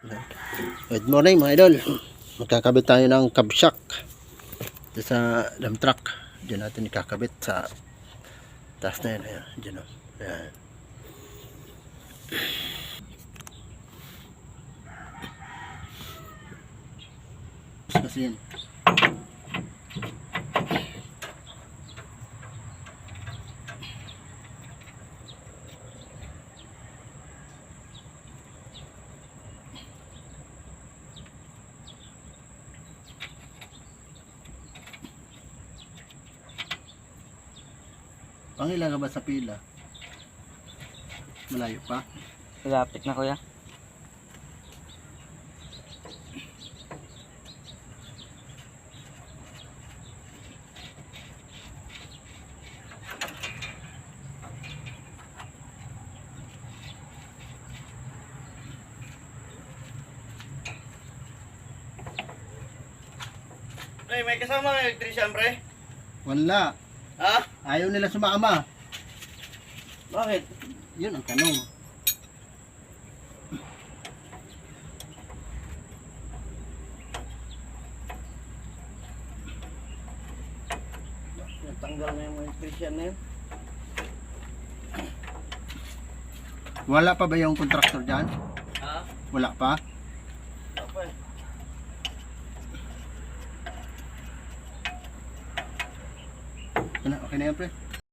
Good morning mga idol. Magkakabit tayo ng kabsyak sa dump truck. Diyan natin ikakabit sa taas na yan. Ayan, diyan o. Ayan. Kasi yan. Pangila ka ba sa pila? Malayo pa? Malapit na kuya. Pre, may kasama ng electrician, pre? Wala. Ha? Ayaw nila sumama. Bakit? Yun ang tanong. Natanggal na yung electrician na yun. Wala pa ba yung contractor dyan? Ha? Wala pa? Apa eh? Okay na yan pre?